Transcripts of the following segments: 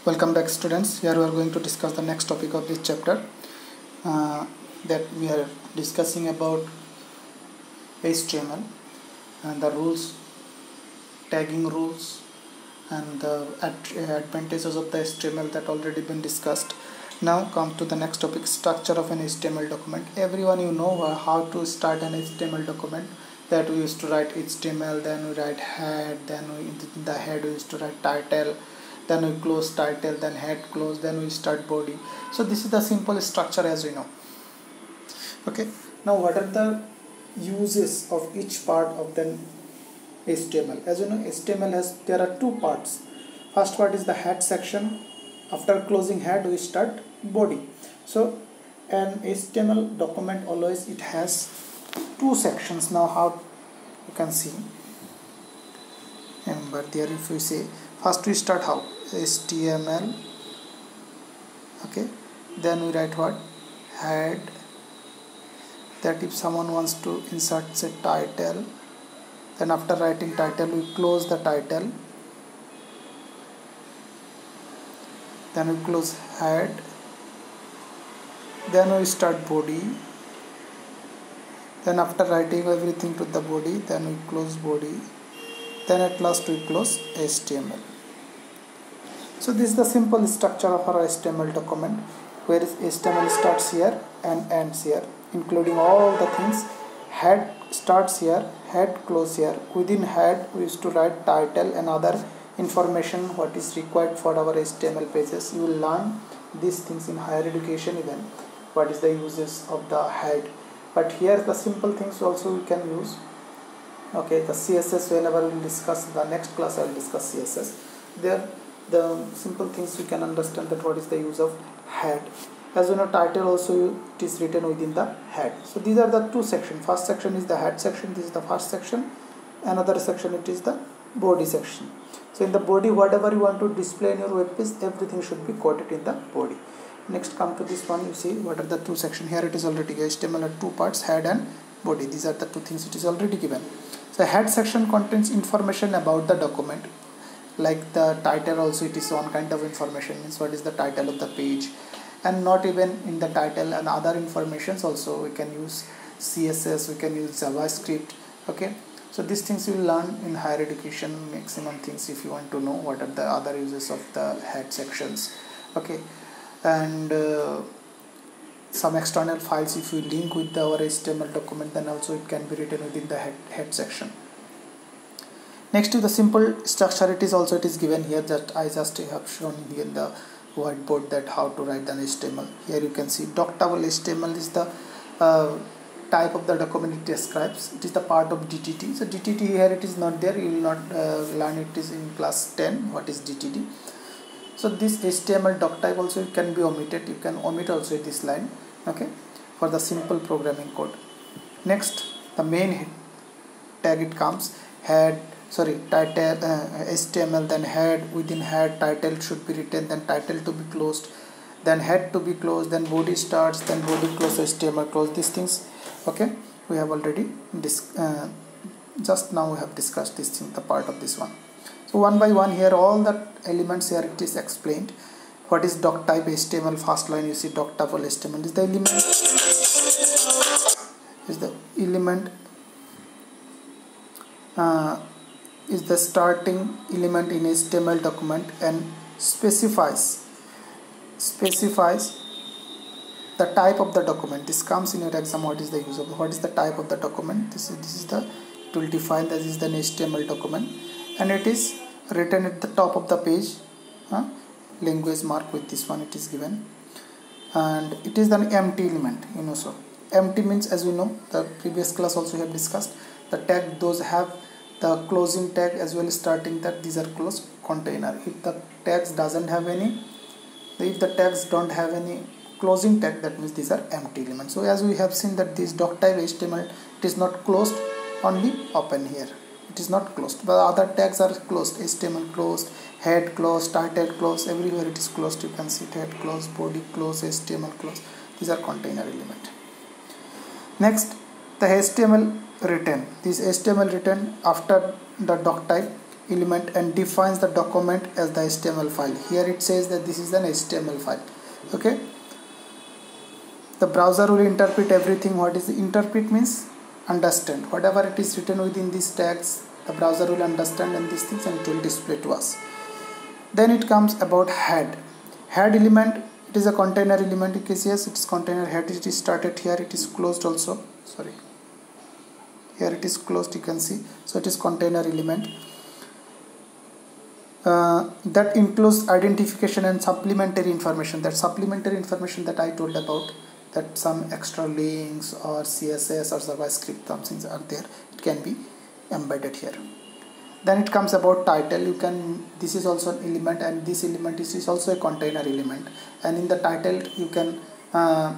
Welcome back, students. Here we are going to discuss the next topic of this chapter, that we are discussing about HTML and the rules, tagging rules, and the advantages of the HTML that already been discussed. Now come to the next topic, structure of an HTML document. Everyone know how to start an HTML document, that we used to write HTML, then we write head, then in the head we used to write title, then we close title, then head close, then we start body. So this is the simple structure as we know. Okay, now what are the uses of each part of the HTML? As you know, HTML there are two parts. First part is the head section. After closing head we start body. So an HTML document always it has two sections. Now how you can see, remember there if we say first we start how HTML, okay, then we write what head, that if someone wants to insert say title, then after writing title we close the title, then we close head, then we start body, then after writing everything to the body, then we close body, then at last we close HTML. So this is the simple structure of our HTML document, where HTML starts here and ends here, including all the things. Head starts here, head close here. Within head we used to write title and other information what is required for our HTML pages. You will learn these things in higher education even, what is the uses of the head. But here the simple things also we can use. Okay, the CSS, whenever we will discuss the next class I will discuss CSS. There the simple things we can understand that what is the use of head. As you know, title also it is written within the head. So these are the two sections. First section is the head section, this is the first section. Another section it is the body section. So in the body, whatever you want to display in your web page, everything should be quoted in the body. Next come to this one, you see what are the two sections. Here it is already HTML are two parts, head and body. These are the two things it is already given. So head section contains information about the document, like the title also it is one kind of information, means what is the title of the page, and not even in the title and other informations also we can use CSS, we can use JavaScript. Okay, so these things you will learn in higher education, maximum things if you want to know what are the other uses of the head sections. Okay, and some external files if we link with our HTML document, then also it can be written within the head section. Next to the simple structure, it is given here, that I just have shown here in the whiteboard that how to write an HTML. Here you can see doctable HTML is the type of the document it describes. It is the part of DTT. So DTT here it is not there, you will not learn it is in class 10 what is DTT. So this HTML doc type also it can be omitted, you can omit also this line, okay, for the simple programming code. Next the main tag it comes, head, title, HTML, then head, within head title should be written, then title to be closed, then head to be closed, then body starts, then body close, HTML close, these things. Okay, we have already just now we have discussed this thing, the part of this one. So one by one here all the elements here it is explained. What is doc type HTML? First line you see doctable HTML is the element is the starting element in HTML document and specifies the type of the document. This comes in your exam, what is the use of, what is the type of the document. This is the, it will define that is the HTML document, and it is written at the top of the page, language mark with this one it is given, and it is an empty element, you know. So empty means, as we know, the previous class also we have discussed, the tag those have the closing tag as well as starting tag, these are closed container. If the tags doesn't have any, if the tags don't have any closing tag, that means these are empty elements. So as we have seen that this doc type HTML it is not closed, only open here, it is not closed, but other tags are closed, HTML closed, head closed, title closed, everywhere it is closed. You can see head closed, body closed, HTML closed, these are container element. Next the HTML written, this HTML written after the doc type element and defines the document as the HTML file. Here it says that this is an HTML file. Okay, the browser will interpret everything. What is the interpret means? Understand. Whatever it is written within these tags, the browser will understand and these things, and it will display to us. Then it comes about head element. It is a container element. You can see, yes, it is container head. It is started here, it is closed also. Sorry, here it is closed, you can see. So it is container element. That includes identification and supplementary information. That supplementary information that I told about, that some extra links or CSS or JavaScript things are there, it can be embedded here. Then it comes about title. This is also an element, and this element is also a container element, and in the title you can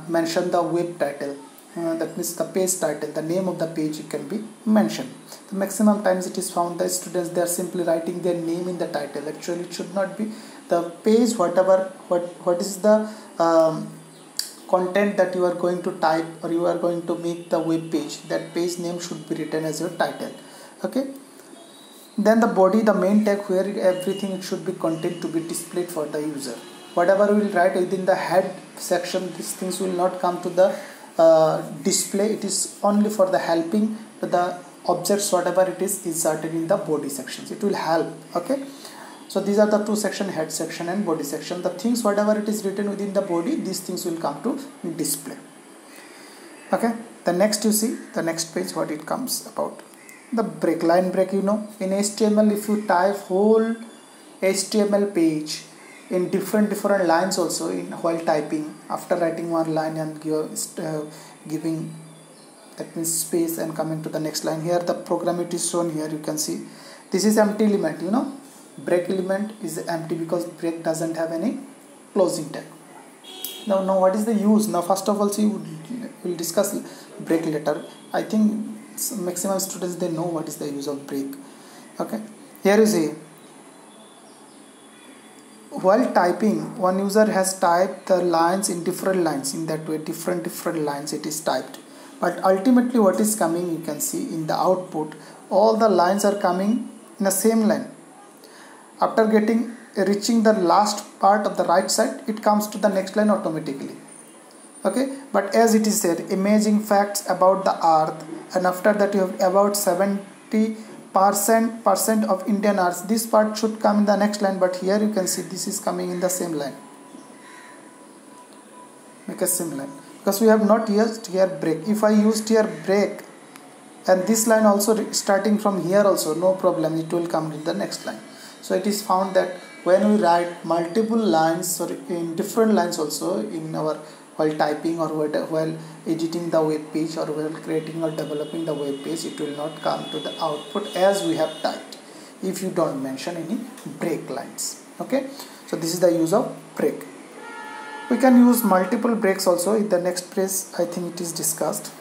mention the web title. That means the page title, the name of the page, it can be mentioned. The maximum times it is found that students, they are simply writing their name in the title. Actually it should not be. The page, what is the content that you are going to type or you are going to make the web page, that page name should be written as your title. Okay, then the body, the main tag, where everything it should be content to be displayed for the user. Whatever we will write within the head section, these things will not come to the display. It is only for the helping to the objects, whatever it is inserted in the body sections, it will help. Okay, so these are the two sections, head section and body section. The things, whatever it is written within the body, these things will come to display. Okay, the next, you see the next page, what it comes about, the break, line break. You know, in HTML, if you type whole HTML page in different lines also, in while typing, after writing one line and giving, that means space, and coming to the next line, here the program it is shown here, you can see this is empty element. You know, break element is empty because break doesn't have any closing tag. Now what is the use? Now first of all, see, we'll discuss break later. I think maximum students, they know what is the use of break. Okay, here you see, while typing, one user has typed the lines in different lines, in that way different lines it is typed, but ultimately what is coming, you can see in the output, all the lines are coming in the same line. After reaching the last part of the right side, it comes to the next line automatically. Okay, but as it is said, amazing facts about the earth, and after that you have about 70% of Indian Earth, this part should come in the next line, but here you can see this is coming in the same line. Make a same line, because we have not used here break. If I used here break and this line also starting from here also, no problem, it will come in the next line. So it is found that when we write multiple lines or in different lines also in our, while typing or while editing the web page or while creating or developing the web page, it will not come to the output as we have typed if you don't mention any break lines. Okay, so this is the use of break. We can use multiple breaks also. In the next page, I think it is discussed.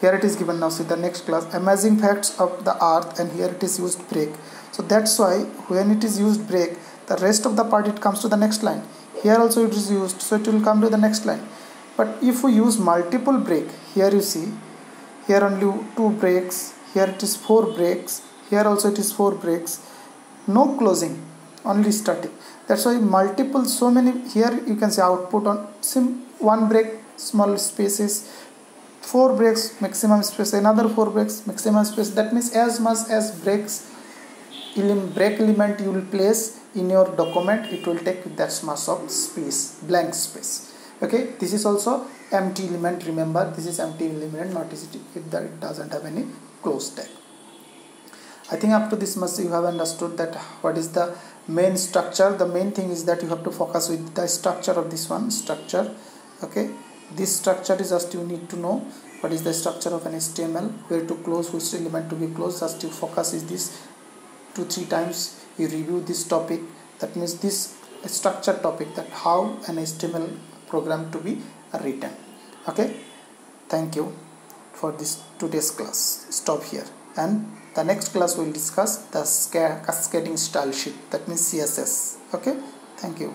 Here it is given. Now see the next class, amazing facts of the earth, and here it is used break. So that's why when it is used break, the rest of the part it comes to the next line. Here also it is used, so it will come to the next line. But if we use multiple break, here you see, here only 2 breaks, here it is 4 breaks, here also it is 4 breaks, no closing, only starting. That's why multiple, so many, here you can say output on 1 break, small spaces, 4 breaks, maximum space, another 4 breaks, maximum space. That means as much as break element you will place in your document, it will take that much of space, blank space. Okay, this is also empty element. Remember, this is empty element, not it doesn't have any close tag. I think up to this much you have understood that what is the main structure. The main thing is that you have to focus with the structure of this one, structure. Okay, this structure is just, you need to know what is the structure of an HTML, where to close, which element to be closed. Just to focus is this 2-3 times you review this topic, that means this structure topic, that how an HTML program to be written. Okay, thank you for this today's class. Stop here, and the next class we will discuss the cascading style sheet, that means CSS. Okay, thank you.